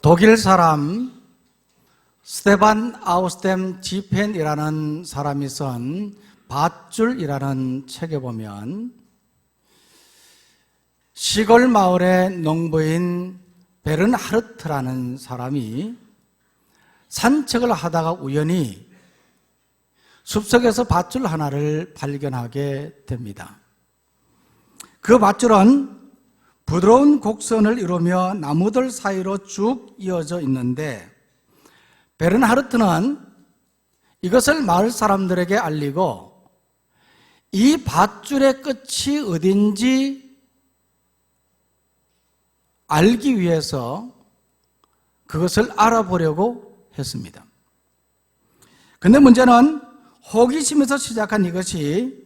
독일 사람 스테반 아우스템 지펜이라는 사람이 쓴 밧줄이라는 책에 보면 시골 마을의 농부인 베른하르트라는 사람이 산책을 하다가 우연히 숲속에서 밧줄 하나를 발견하게 됩니다. 그 밧줄은 부드러운 곡선을 이루며 나무들 사이로 쭉 이어져 있는데 베른하르트는 이것을 마을 사람들에게 알리고 이 밧줄의 끝이 어딘지 알기 위해서 그것을 알아보려고 했습니다. 그런데 문제는 호기심에서 시작한 이것이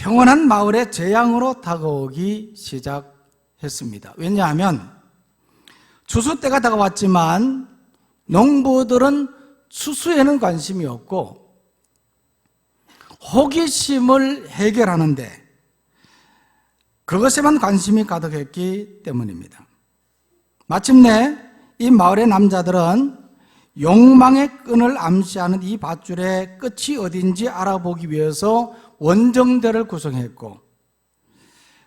평온한 마을의 재앙으로 다가오기 시작했습니다. 왜냐하면 추수 때가 다가왔지만 농부들은 추수에는 관심이 없고 호기심을 해결하는데 그것에만 관심이 가득했기 때문입니다. 마침내 이 마을의 남자들은 욕망의 끈을 암시하는 이 밧줄의 끝이 어딘지 알아보기 위해서 원정대를 구성했고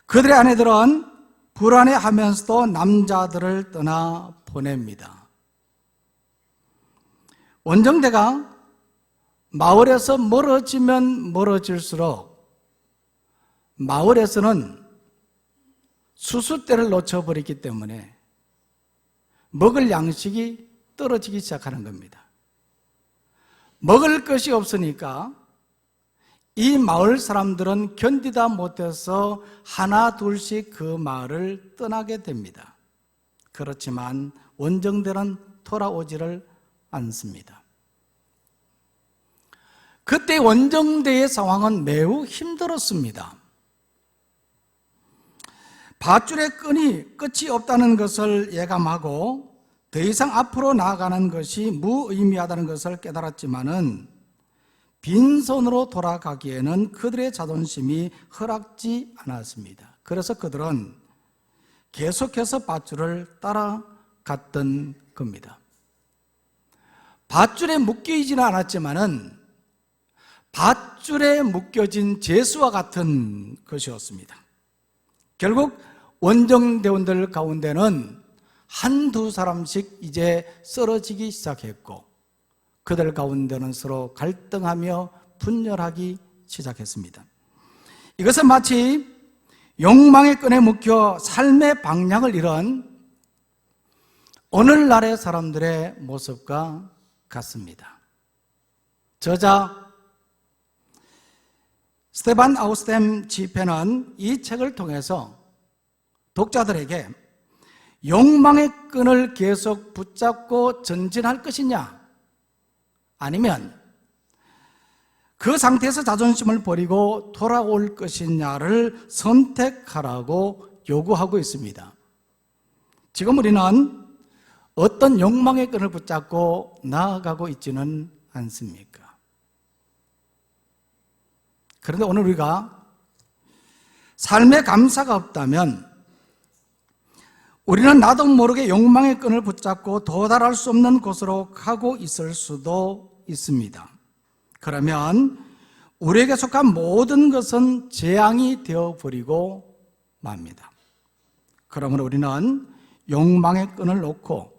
그들의 아내들은 불안해하면서도 남자들을 떠나 보냅니다. 원정대가 마을에서 멀어지면 멀어질수록 마을에서는 수수 때를 놓쳐버리기 때문에 먹을 양식이 떨어지기 시작하는 겁니다. 먹을 것이 없으니까 이 마을 사람들은 견디다 못해서 하나 둘씩 그 마을을 떠나게 됩니다. 그렇지만 원정대는 돌아오지를 않습니다. 그때 원정대의 상황은 매우 힘들었습니다. 밧줄의 끈이 끝이 없다는 것을 예감하고 더 이상 앞으로 나아가는 것이 무의미하다는 것을 깨달았지만은 빈손으로 돌아가기에는 그들의 자존심이 허락지 않았습니다. 그래서 그들은 계속해서 밧줄을 따라갔던 겁니다. 밧줄에 묶이지는 않았지만은 밧줄에 묶여진 제수와 같은 것이었습니다. 결국 원정대원들 가운데는 한두 사람씩 이제 쓰러지기 시작했고 그들 가운데는 서로 갈등하며 분열하기 시작했습니다. 이것은 마치 욕망의 끈에 묶여 삶의 방향을 잃은 오늘날의 사람들의 모습과 같습니다. 저자 스테반 아우스템 지펜은 이 책을 통해서 독자들에게 욕망의 끈을 계속 붙잡고 전진할 것이냐 아니면 그 상태에서 자존심을 버리고 돌아올 것이냐를 선택하라고 요구하고 있습니다. 지금 우리는 어떤 욕망의 끈을 붙잡고 나아가고 있지는 않습니까? 그런데 오늘 우리가 삶에 감사가 없다면 우리는 나도 모르게 욕망의 끈을 붙잡고 도달할 수 없는 곳으로 가고 있을 수도 있습니다. 그러면 우리에게 속한 모든 것은 재앙이 되어버리고 맙니다. 그러므로 우리는 욕망의 끈을 놓고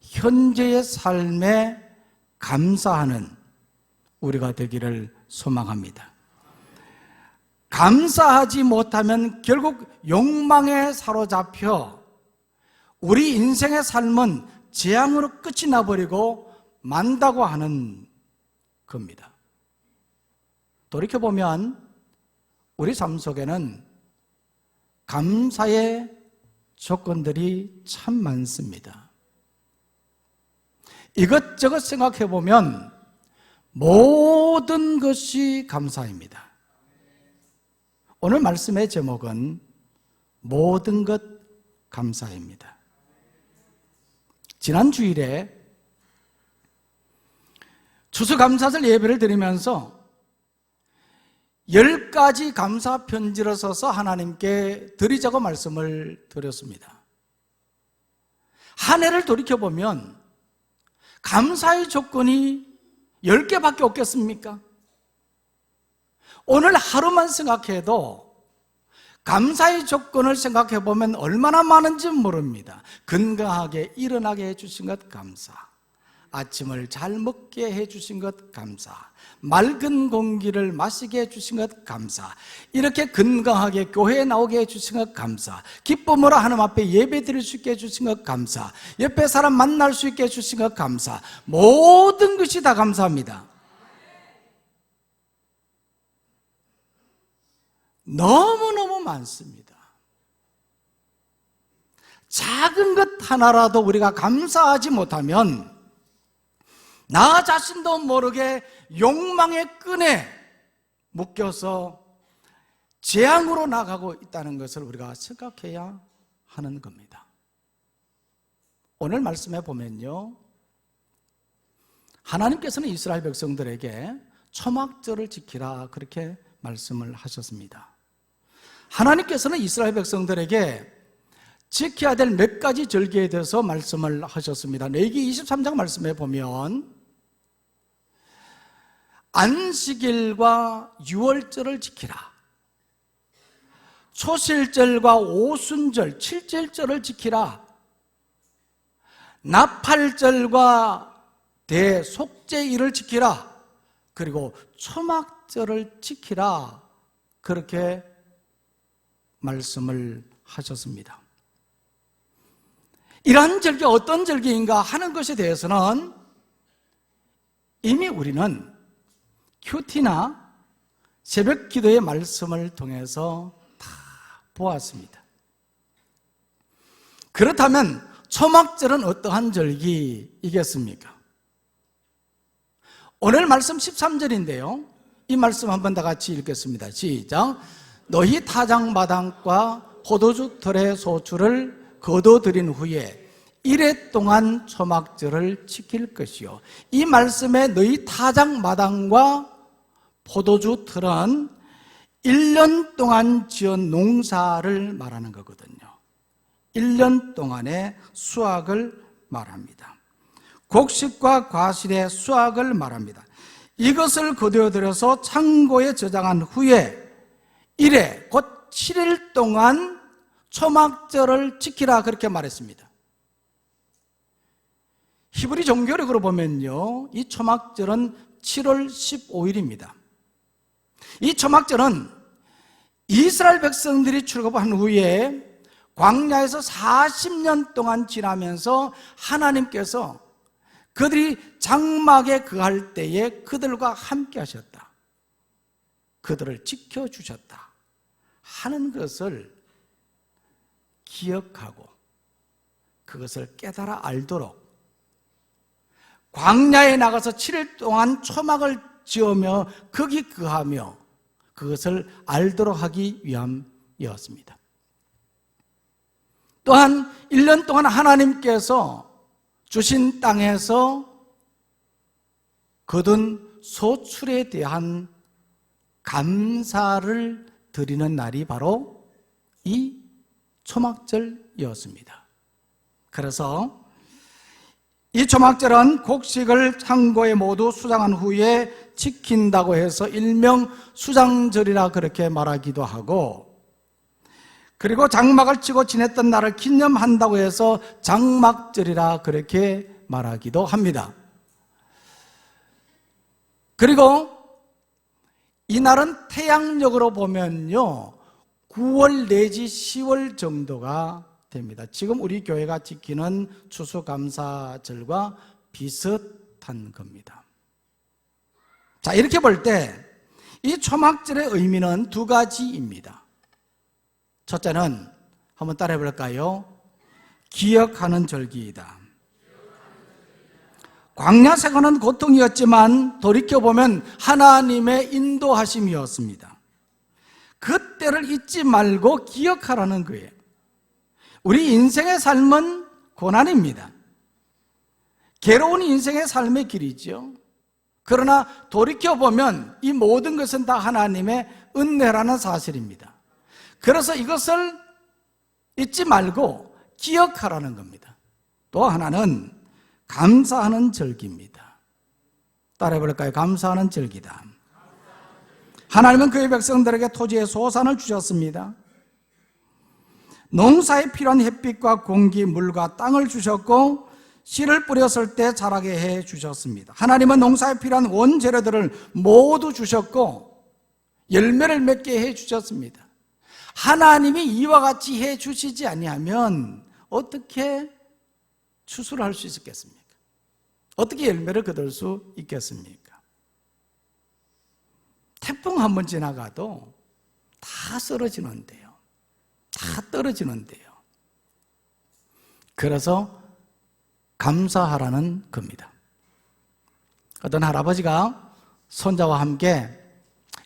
현재의 삶에 감사하는 우리가 되기를 소망합니다. 감사하지 못하면 결국 욕망에 사로잡혀 우리 인생의 삶은 재앙으로 끝이 나버리고 만다고 하는 겁니다. 돌이켜보면 우리 삶 속에는 감사의 조건들이 참 많습니다. 이것저것 생각해보면 모든 것이 감사입니다. 오늘 말씀의 제목은 모든 것 감사입니다. 지난 주일에 추수감사절 예배를 드리면서 10가지 감사 편지를 써서 하나님께 드리자고 말씀을 드렸습니다. 한 해를 돌이켜보면 감사의 조건이 10개밖에 없겠습니까? 오늘 하루만 생각해도 감사의 조건을 생각해보면 얼마나 많은지 모릅니다. 건강하게 일어나게 해주신 것 감사, 아침을 잘 먹게 해주신 것 감사, 맑은 공기를 마시게 해주신 것 감사, 이렇게 건강하게 교회에 나오게 해주신 것 감사, 기쁨으로 하나님 앞에 예배 드릴 수 있게 해주신 것 감사, 옆에 사람 만날 수 있게 해주신 것 감사, 모든 것이 다 감사합니다. 너무너무 많습니다. 작은 것 하나라도 우리가 감사하지 못하면 나 자신도 모르게 욕망의 끈에 묶여서 재앙으로 나가고 있다는 것을 우리가 생각해야 하는 겁니다. 오늘 말씀에 보면요, 하나님께서는 이스라엘 백성들에게 초막절을 지키라 그렇게 말씀을 하셨습니다. 하나님께서는 이스라엘 백성들에게 지켜야 될 몇 가지 절기에 대해서 말씀을 하셨습니다. 레위기 23장 말씀에 보면 안식일과 유월절을 지키라, 초실절과 오순절, 칠칠절을 지키라, 나팔절과 대속죄일을 지키라, 그리고 초막절을 지키라, 그렇게 말씀을 하셨습니다. 이러한 절기 어떤 절기인가 하는 것에 대해서는 이미 우리는 큐티나 새벽 기도의 말씀을 통해서 다 보았습니다. 그렇다면 초막절은 어떠한 절기이겠습니까? 오늘 말씀 13절인데요, 이 말씀 한번 다 같이 읽겠습니다. 시작. 너희 타작마당과 포도주 털의 소출을 거둬들인 후에 이래 동안 초막절을 지킬 것이요. 이 말씀에 너희 타작마당과 포도주 틀은 1년 동안 지은 농사를 말하는 거거든요. 1년 동안의 수확을 말합니다. 곡식과 과실의 수확을 말합니다. 이것을 거두어들여서 창고에 저장한 후에 이래 곧 7일 동안 초막절을 지키라 그렇게 말했습니다. 히브리 종교력으로 보면요, 이 초막절은 7월 15일입니다. 이 초막절은 이스라엘 백성들이 출애굽한 후에 광야에서 40년 동안 지나면서 하나님께서 그들이 장막에 거할 때에 그들과 함께 하셨다, 그들을 지켜주셨다 하는 것을 기억하고 그것을 깨달아 알도록 광야에 나가서 7일 동안 초막을 지으며 거기 거하며 그것을 알도록 하기 위함이었습니다. 또한 1년 동안 하나님께서 주신 땅에서 거둔 소출에 대한 감사를 드리는 날이 바로 이 초막절이었습니다. 그래서 이 초막절은 곡식을 창고에 모두 수장한 후에 지킨다고 해서 일명 수장절이라 그렇게 말하기도 하고, 그리고 장막을 치고 지냈던 날을 기념한다고 해서 장막절이라 그렇게 말하기도 합니다. 그리고 이 날은 태양력으로 보면요 9월 내지 10월 정도가 됩니다. 지금 우리 교회가 지키는 추수감사절과 비슷한 겁니다. 자, 이렇게 볼 때 이 초막절의 의미는 두 가지입니다. 첫째는 한번 따라해 볼까요? 기억하는 절기이다. 광야 생활은 고통이었지만 돌이켜보면 하나님의 인도하심이었습니다. 그때를 잊지 말고 기억하라는 거예요. 우리 인생의 삶은 고난입니다. 괴로운 인생의 삶의 길이죠. 그러나 돌이켜보면 이 모든 것은 다 하나님의 은혜라는 사실입니다. 그래서 이것을 잊지 말고 기억하라는 겁니다. 또 하나는 감사하는 절기입니다. 따라해 볼까요? 감사하는 절기다. 하나님은 그의 백성들에게 토지의 소산을 주셨습니다. 농사에 필요한 햇빛과 공기, 물과 땅을 주셨고 씨를 뿌렸을 때 자라게 해 주셨습니다. 하나님은 농사에 필요한 원재료들을 모두 주셨고 열매를 맺게 해 주셨습니다. 하나님이 이와 같이 해 주시지 아니하면 어떻게 추수를 할 수 있었겠습니까? 어떻게 열매를 거둘 수 있겠습니까? 태풍 한 번 지나가도 다 쓰러지는데요. 다 떨어지는데요. 그래서 감사하라는 겁니다. 어떤 할아버지가 손자와 함께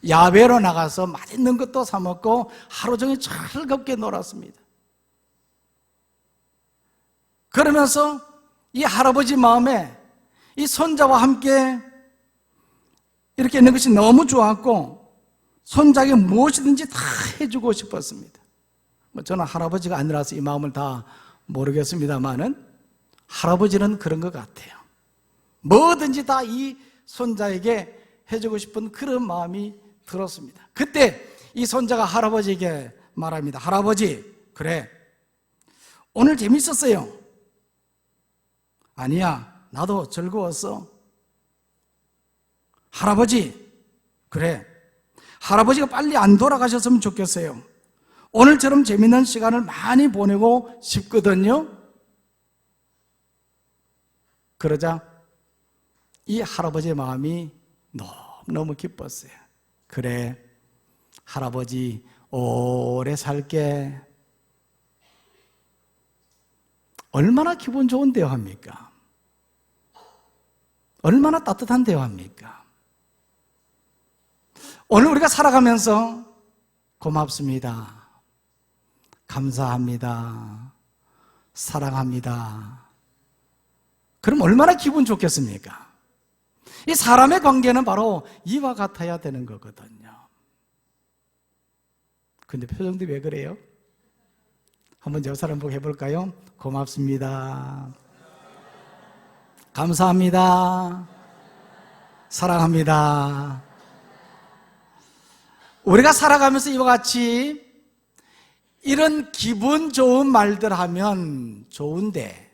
야외로 나가서 맛있는 것도 사 먹고 하루 종일 즐겁게 놀았습니다. 그러면서 이 할아버지 마음에 이 손자와 함께 이렇게 있는 것이 너무 좋았고 손자에게 무엇이든지 다 해주고 싶었습니다. 저는 할아버지가 아니라서 이 마음을 다 모르겠습니다만은 할아버지는 그런 것 같아요. 뭐든지 다 이 손자에게 해주고 싶은 그런 마음이 들었습니다. 그때 이 손자가 할아버지에게 말합니다. 할아버지, 그래, 오늘 재밌었어요. 아니야, 나도 즐거웠어. 할아버지, 그래, 할아버지가 빨리 안 돌아가셨으면 좋겠어요. 오늘처럼 재밌는 시간을 많이 보내고 싶거든요. 그러자 이 할아버지의 마음이 너무 기뻤어요. 그래, 할아버지 오래 살게. 얼마나 기분 좋은 대화입니까? 얼마나 따뜻한 대화입니까? 오늘 우리가 살아가면서 고맙습니다, 감사합니다, 사랑합니다, 그럼 얼마나 기분 좋겠습니까? 이 사람의 관계는 바로 이와 같아야 되는 거거든요. 근데 표정도 왜 그래요? 한번 저 사람 보고 해볼까요? 고맙습니다, 감사합니다, 사랑합니다. 우리가 살아가면서 이와 같이 이런 기분 좋은 말들 하면 좋은데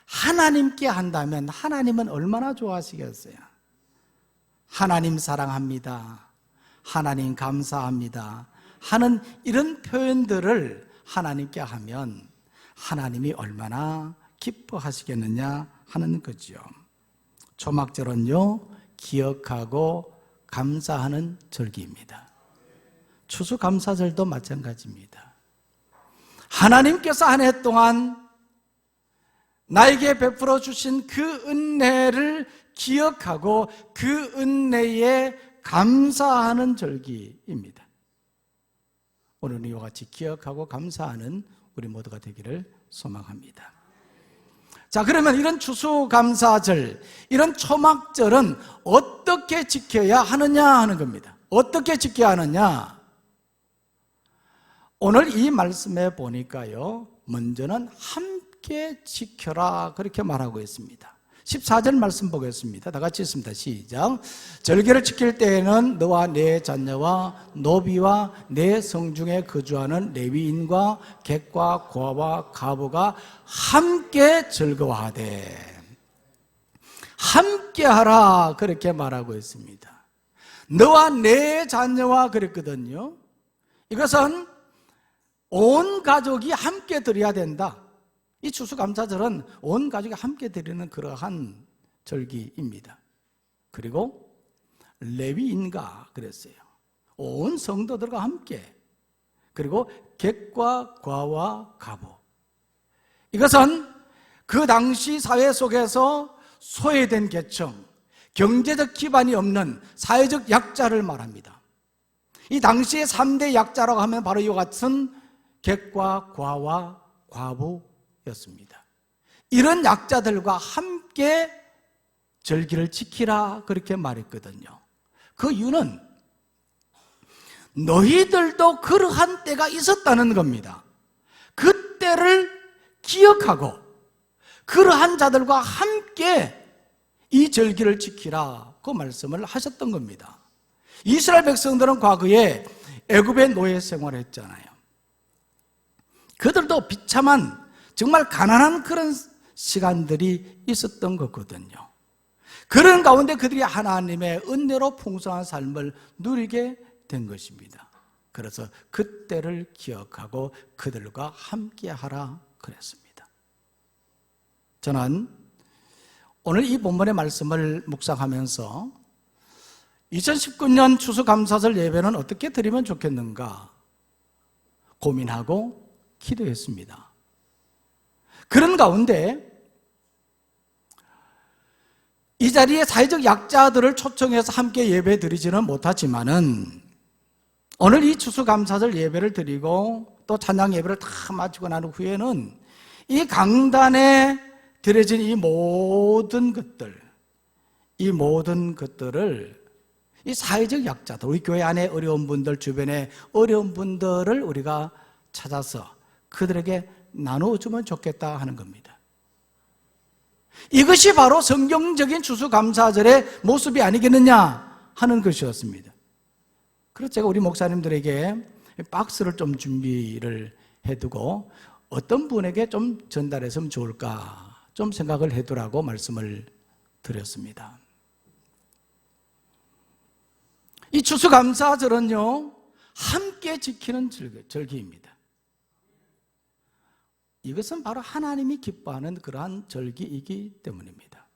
하나님께 한다면 하나님은 얼마나 좋아하시겠어요? 하나님 사랑합니다, 하나님 감사합니다 하는 이런 표현들을 하나님께 하면 하나님이 얼마나 기뻐하시겠느냐 하는 거죠. 초막절은요, 기억하고 감사하는 절기입니다. 추수감사절도 마찬가지입니다. 하나님께서 한 해 동안 나에게 베풀어 주신 그 은혜를 기억하고 그 은혜에 감사하는 절기입니다. 오늘은 이와 같이 기억하고 감사하는 우리 모두가 되기를 소망합니다. 자, 그러면 이런 추수감사절, 이런 초막절은 어떻게 지켜야 하느냐 하는 겁니다. 어떻게 지켜야 하느냐? 오늘 이 말씀에 보니까요, 먼저는 함께 지켜라 그렇게 말하고 있습니다. 14절 말씀 보겠습니다. 다 같이 읽습니다. 시작. 절기를 지킬 때에는 너와 네 자녀와 노비와 네 성중에 거주하는 레위인과 객과 고아와 과부가 함께 즐거워하되 함께 하라 그렇게 말하고 있습니다. 너와 네 자녀와 그랬거든요. 이것은 온 가족이 함께 드려야 된다. 이 추수감사절은 온 가족이 함께 드리는 그러한 절기입니다. 그리고 레위인과 그랬어요. 온 성도들과 함께. 그리고 객과 과와 가부. 이것은 그 당시 사회 속에서 소외된 계층, 경제적 기반이 없는 사회적 약자를 말합니다. 이 당시의 3대 약자라고 하면 바로 이와 같은 객과 과와 과부였습니다. 이런 약자들과 함께 절기를 지키라 그렇게 말했거든요. 그 이유는 너희들도 그러한 때가 있었다는 겁니다. 그 때를 기억하고 그러한 자들과 함께 이 절기를 지키라, 그 말씀을 하셨던 겁니다. 이스라엘 백성들은 과거에 애굽의 노예 생활을 했잖아요. 그들도 비참한, 정말 가난한 그런 시간들이 있었던 거거든요. 그런 가운데 그들이 하나님의 은혜로 풍성한 삶을 누리게 된 것입니다. 그래서 그때를 기억하고 그들과 함께하라 그랬습니다. 저는 오늘 이 본문의 말씀을 묵상하면서 2019년 추수감사절 예배는 어떻게 드리면 좋겠는가 고민하고 기도했습니다. 그런 가운데 이 자리에 사회적 약자들을 초청해서 함께 예배 드리지는 못하지만은 오늘 이 추수감사절 예배를 드리고 또 찬양 예배를 다 마치고 난 후에는 이 강단에 드려진 이 모든 것들을 이 사회적 약자들, 우리 교회 안에 어려운 분들, 주변에 어려운 분들을 우리가 찾아서 그들에게 나누어주면 좋겠다 하는 겁니다. 이것이 바로 성경적인 추수감사절의 모습이 아니겠느냐 하는 것이었습니다. 그래서 제가 우리 목사님들에게 박스를 좀 준비를 해두고 어떤 분에게 좀 전달했으면 좋을까 좀 생각을 해두라고 말씀을 드렸습니다. 이 추수감사절은요, 함께 지키는 절기입니다. 이것은 바로 하나님이 기뻐하는 그러한 절기이기 때문입니다.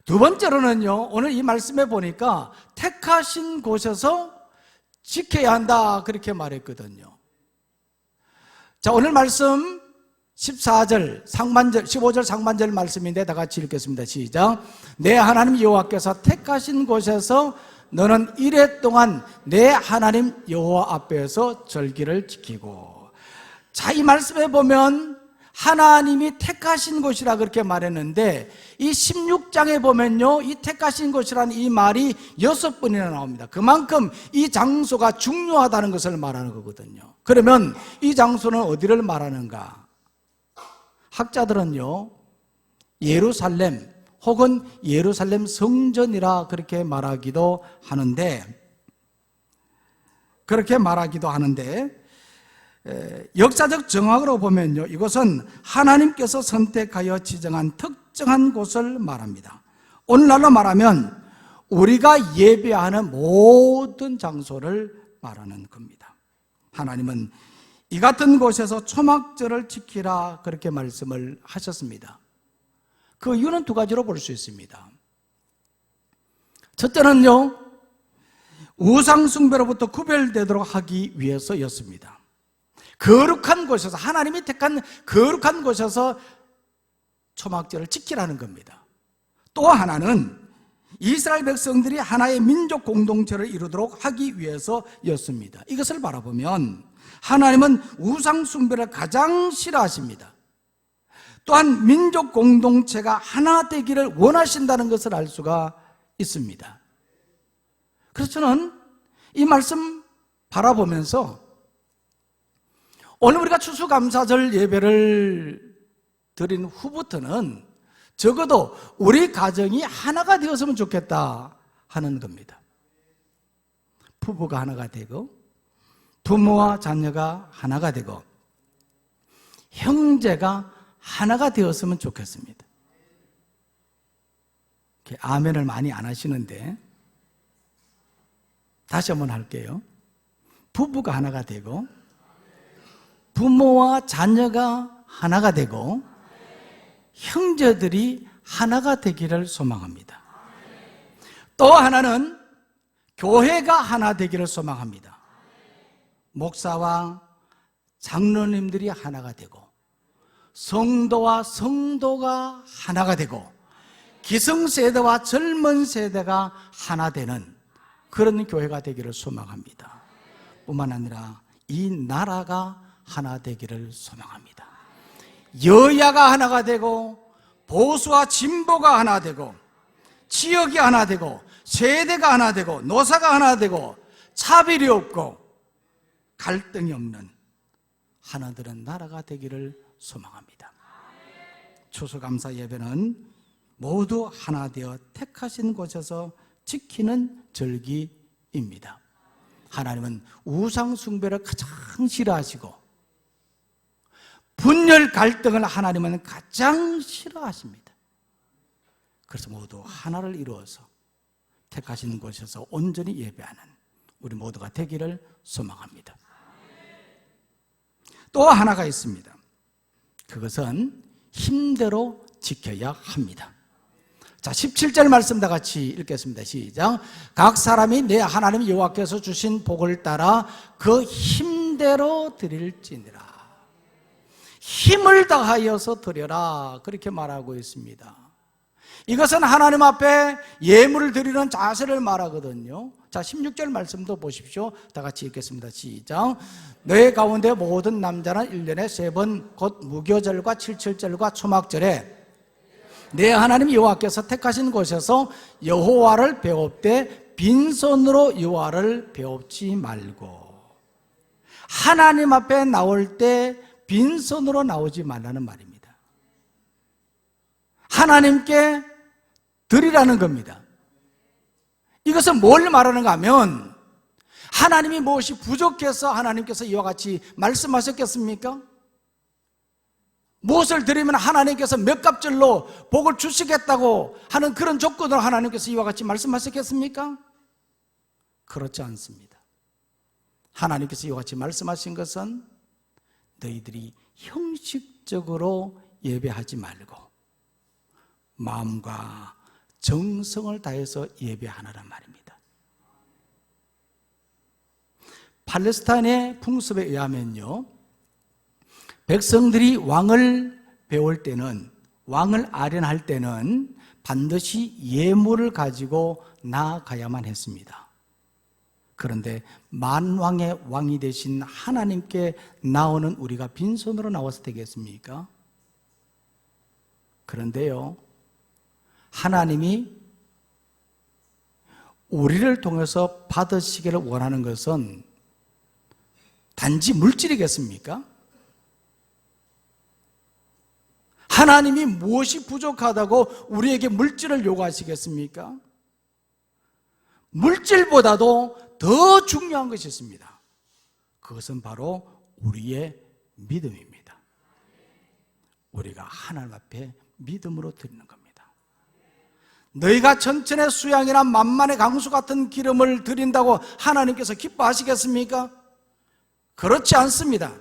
두 번째로는요, 오늘 이 말씀에 보니까 택하신 곳에서 지켜야 한다 그렇게 말했거든요. 자, 오늘 말씀 14절 상반절, 15절 상반절 말씀인데 다 같이 읽겠습니다. 시작. 내 하나님 여호와께서 택하신 곳에서 너는 이레 동안 내 하나님 여호와 앞에서 절기를 지키고. 자, 이 말씀에 보면 하나님이 택하신 곳이라 그렇게 말했는데 이 16장에 보면요, 이 택하신 곳이라는 이 말이 6번이나 나옵니다. 그만큼 이 장소가 중요하다는 것을 말하는 거거든요. 그러면 이 장소는 어디를 말하는가? 학자들은요, 예루살렘 혹은 예루살렘 성전이라 그렇게 말하기도 하는데, 역사적 정확으로 보면요, 이것은 하나님께서 선택하여 지정한 특정한 곳을 말합니다. 오늘날로 말하면 우리가 예배하는 모든 장소를 말하는 겁니다. 하나님은 이 같은 곳에서 초막절을 지키라 그렇게 말씀을 하셨습니다. 그 이유는 두 가지로 볼 수 있습니다. 첫째는요, 우상숭배로부터 구별되도록 하기 위해서였습니다. 거룩한 곳에서, 하나님이 택한 거룩한 곳에서 초막절을 지키라는 겁니다. 또 하나는 이스라엘 백성들이 하나의 민족 공동체를 이루도록 하기 위해서였습니다. 이것을 바라보면 하나님은 우상 숭배를 가장 싫어하십니다. 또한 민족 공동체가 하나 되기를 원하신다는 것을 알 수가 있습니다. 그래서 저는 이 말씀 바라보면서 오늘 우리가 추수감사절 예배를 드린 후부터는 적어도 우리 가정이 하나가 되었으면 좋겠다 하는 겁니다. 부부가 하나가 되고, 부모와 자녀가 하나가 되고, 형제가 하나가 되었으면 좋겠습니다. 아멘을 많이 안 하시는데 다시 한번 할게요. 부부가 하나가 되고, 부모와 자녀가 하나가 되고, 형제들이 하나가 되기를 소망합니다. 또 하나는 교회가 하나 되기를 소망합니다. 목사와 장로님들이 하나가 되고, 성도와 성도가 하나가 되고, 기성세대와 젊은 세대가 하나 되는 그런 교회가 되기를 소망합니다. 뿐만 아니라 이 나라가 하나 되기를 소망합니다. 여야가 하나가 되고, 보수와 진보가 하나 되고, 지역이 하나 되고, 세대가 하나 되고, 노사가 하나 되고, 차별이 없고 갈등이 없는 하나 되는 나라가 되기를 소망합니다. 추수감사 예배는 모두 하나 되어 택하신 곳에서 지키는 절기입니다. 하나님은 우상 숭배를 가장 싫어하시고 분열 갈등을 하나님은 가장 싫어하십니다. 그래서 모두 하나를 이루어서 택하신 곳에서 온전히 예배하는 우리 모두가 되기를 소망합니다. 또 하나가 있습니다. 그것은 힘대로 지켜야 합니다. 자, 17절 말씀 다 같이 읽겠습니다. 시작. 각 사람이 내 하나님 여호와께서 주신 복을 따라 그 힘대로 드릴지니라. 힘을 다하여서 드려라, 그렇게 말하고 있습니다. 이것은 하나님 앞에 예물을 드리는 자세를 말하거든요. 자, 16절 말씀도 보십시오. 다 같이 읽겠습니다. 시작. 너희 가운데 모든 남자는 1년에 3번 곧 무교절과 칠칠절과 초막절에 내 하나님 여호와께서 택하신 곳에서 여호와를 배웁되 빈손으로 여호와를 배웁지 말고. 하나님 앞에 나올 때 빈손으로 나오지 말라는 말입니다. 하나님께 드리라는 겁니다. 이것은 뭘 말하는가 하면 하나님이 무엇이 부족해서 하나님께서 이와 같이 말씀하셨겠습니까? 무엇을 드리면 하나님께서 몇 갑절로 복을 주시겠다고 하는 그런 조건으로 하나님께서 이와 같이 말씀하셨겠습니까? 그렇지 않습니다. 하나님께서 이와 같이 말씀하신 것은 너희들이 형식적으로 예배하지 말고 마음과 정성을 다해서 예배하라는 말입니다. 팔레스타인의 풍습에 의하면요, 백성들이 왕을 배울 때는, 왕을 아련할 때는 반드시 예물을 가지고 나아가야만 했습니다. 그런데 만왕의 왕이 되신 하나님께 나오는 우리가 빈손으로 나와서 되겠습니까? 그런데요, 하나님이 우리를 통해서 받으시기를 원하는 것은 단지 물질이겠습니까? 하나님이 무엇이 부족하다고 우리에게 물질을 요구하시겠습니까? 물질보다도 더 중요한 것이 있습니다. 그것은 바로 우리의 믿음입니다. 우리가 하나님 앞에 믿음으로 드리는 겁니다. 너희가 천천의 수양이나 만만의 강수 같은 기름을 드린다고 하나님께서 기뻐하시겠습니까? 그렇지 않습니다.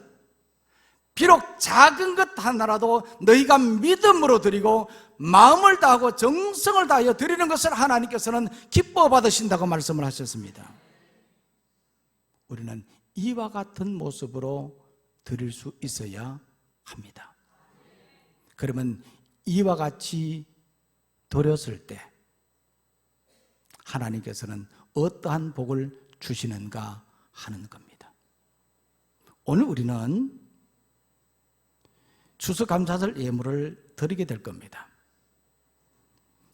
비록 작은 것 하나라도 너희가 믿음으로 드리고 마음을 다하고 정성을 다하여 드리는 것을 하나님께서는 기뻐 받으신다고 말씀을 하셨습니다. 우리는 이와 같은 모습으로 드릴 수 있어야 합니다. 그러면 이와 같이 드렸을 때 하나님께서는 어떠한 복을 주시는가 하는 겁니다. 오늘 우리는 추수감사절 예물을 드리게 될 겁니다.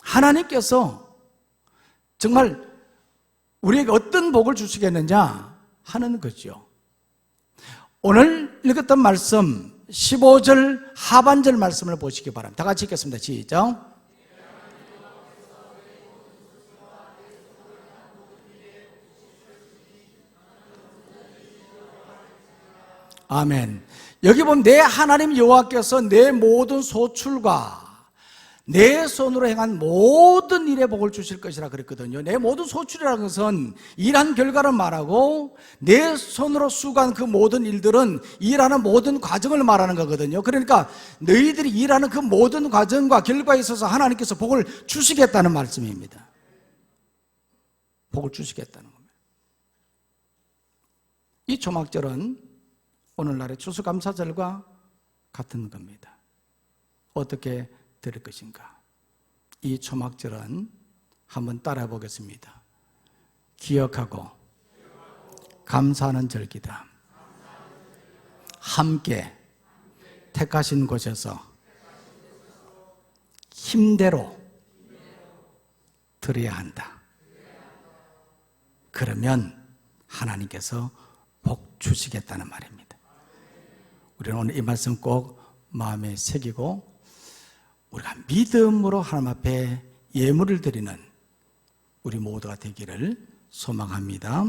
하나님께서 정말 우리에게 어떤 복을 주시겠느냐 하는 거죠. 오늘 읽었던 말씀 15절 하반절 말씀을 보시기 바랍니다. 다 같이 읽겠습니다. 시작. 아멘. 여기 보면 내 하나님 여호와께서 내 모든 소출과 내 손으로 행한 모든 일에 복을 주실 것이라 그랬거든요. 내 모든 소출이라는 것은 일한 결과를 말하고 내 손으로 수고한 그 모든 일들은 일하는 모든 과정을 말하는 거거든요. 그러니까 너희들이 일하는 그 모든 과정과 결과에 있어서 하나님께서 복을 주시겠다는 말씀입니다. 복을 주시겠다는 겁니다. 이 초막절은 오늘날의 추수감사절과 같은 겁니다. 어떻게 드릴 것인가? 이 초막절은 한번 따라해 보겠습니다. 기억하고 감사하는 절기다. 함께 택하신 곳에서 힘대로 드려야 한다. 그러면 하나님께서 복 주시겠다는 말입니다. 우리는 오늘 이 말씀 꼭 마음에 새기고 우리가 믿음으로 하나님 앞에 예물을 드리는 우리 모두가 되기를 소망합니다.